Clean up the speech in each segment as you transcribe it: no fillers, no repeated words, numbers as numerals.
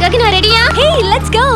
గగన రెడీయా? Hey let's go.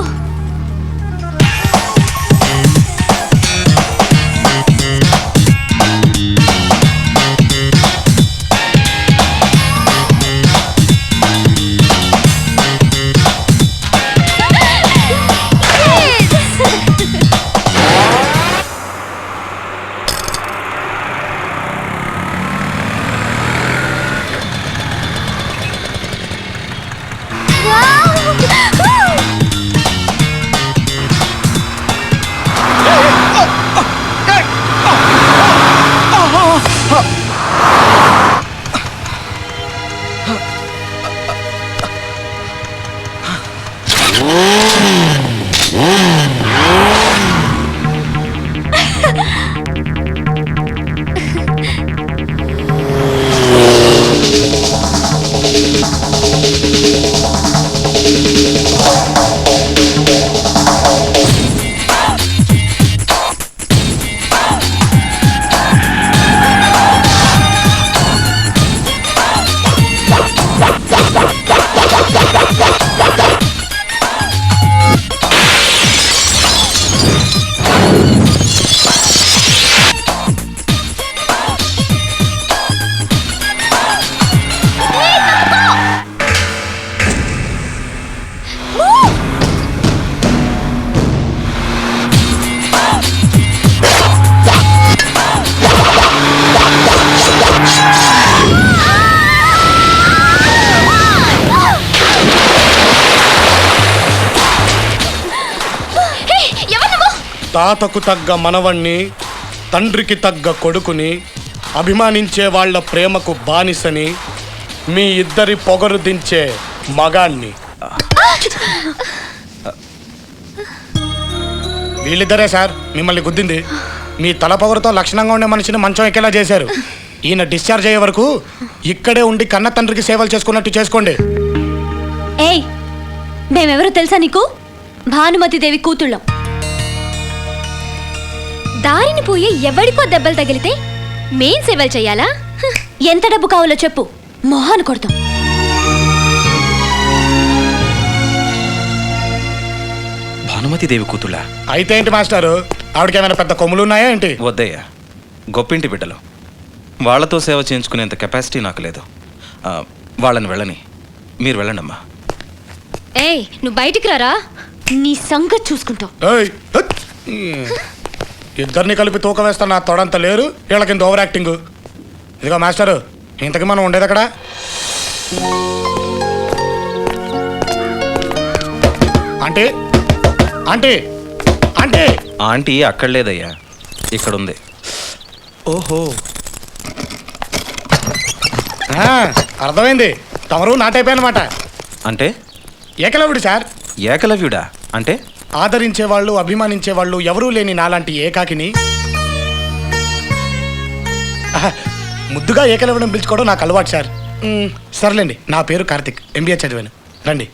తాతకు తగ్గ మనవణ్ణి, తండ్రికి తగ్గ కొడుకుని, అభిమానించే వాళ్ల ప్రేమకు బానిసని, మీ ఇద్దరి పొగరు దించే మగాణ్ణి. వీళ్ళిద్దరే సార్ మిమ్మల్ని గుద్దింది. మీ తల పొగరుతో లక్షణంగా ఉండే మనిషిని మంచం ఎక్కేలా చేశారు. ఈయన డిశ్చార్జ్ అయ్యే వరకు ఇక్కడే ఉండి కన్న తండ్రికి సేవలు చేసుకున్నట్టు చేసుకోండి. ఏయ్, మేమెవరో తెలుసా నీకు? భానుమతి దేవి కూతుళ్ళం. దారిని పోయి ఎవడికో దెబ్బలు తగిలితే మేం సేవలు చెయ్యాలా? ఎంత డబ్బు కావాలో చెప్పు, మొహాన్ని కొడతాం. భానుమతి దేవి కూతుళ్ళ అయితే ఏంటి మాస్టారు, ఆవిడకేమైనా పెద్ద కొమ్ములు ఉన్నాయా ఏంటి? వద్దయ్యా, గొప్పింటి బిడ్డలు. వాళ్లతో సేవ చేయించుకునేంత కెపాసిటీ నాకు లేదు. వాళ్ళని వెళ్ళని, మీరు వెళ్ళండమ్మా. ఏయ్, నువ్వు బయటికి రారా, నీ సంగతి చూసుకుంటావు. ఇద్దరిని కలిపి తూకం వేస్తా నా తొడంత లేరు, వీళ్ళకింత ఓవర్ యాక్టింగ్. ఇదిగో మాస్టరు, ఇంతకీ మనం ఉండేది అక్కడ? అంటే అంటే అంటే ఆంటీ అక్కడ లేదయ్యా, ఇక్కడుంది. ఓహో, అర్థమైంది. తమరు నా టైప్ అనమాట. అంటే ఏకలవ్యుడు సార్. ఏకలవ్యుడా అంటే? ఆదరించేవాళ్ళు, అభిమానించేవాళ్ళు ఎవరూ లేని నాలాంటి ఏకాకిని ముద్దుగా ఏకలవ్యుడిని పిలుచుకోవడం నాకు అలవాటు సార్. సర్లేండి, నా పేరు కార్తిక్, ఎంబీఏ చదివాను. రండి.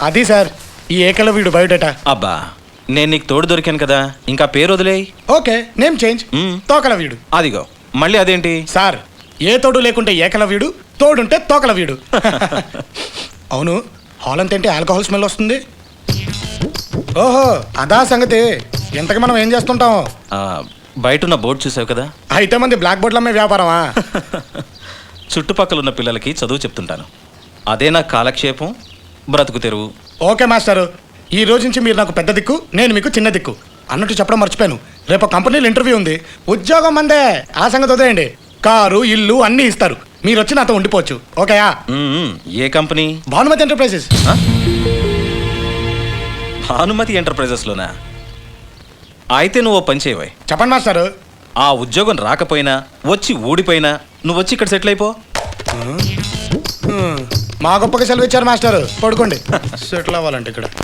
అది సార్ ఈ ఏకలవ్యుడు బయోడేటా. అబ్బా, నేను నీకు తోడు దొరికాను కదా, ఇంకా పేరు వదిలేయి. ఓకే, నేమ్ చేంజ్, తోకలవ్యుడు. అదిగో మళ్ళీ అదేంటి సార్? ఏ తోడు లేకుంటే ఏకలవ్యుడు, తోడుంటే తోకలవ్యుడు. అవును, హాల్ అంత ఏంటి ఆల్కహాల్ స్మెల్ వస్తుంది? ఓహో, అదా సంగతి. ఇంతకు మనం ఏం చేస్తుంటాం? బయట ఉన్న బోర్డు చూసావు కదా, అయితే మంది బ్లాక్ బోర్డులు అమ్మే వ్యాపారమా? చుట్టుపక్కల ఉన్న పిల్లలకి చదువు చెప్తుంటాను. అదే నాకు కాలక్షేపం, బ్రతుకు తెరువు. ఓకే మాస్టారు, ఈ రోజు నుంచి మీరు నాకు పెద్ద దిక్కు, నేను మీకు చిన్న దిక్కు. అన్నట్టు చెప్పడం మర్చిపోయాను, రేపు కంపెనీలో ఇంటర్వ్యూ ఉంది. ఉద్యోగం మందే, ఆ సంగతి వదిలేయండి. కారు, ఇల్లు అన్నీ ఇస్తారు. మీరు వచ్చి నాతో ఉండిపోవచ్చు. ఓకేయా? ఏ company? Bhanumathi enterprises. Bhanumathi enterprises లోనా? అయితే నువ్వు పని చేయవై. చెప్పండి మాస్టారు. ఆ ఉద్యోగం రాకపోయినా, వచ్చి ఊడిపోయినా, నువ్వు వచ్చి ఇక్కడ సెటిల్ అయిపో. మా గొప్పగా సెలవు ఇచ్చారు మాస్టారు, పడుకోండి. సెటిల్ అవ్వాలంటే ఇక్కడ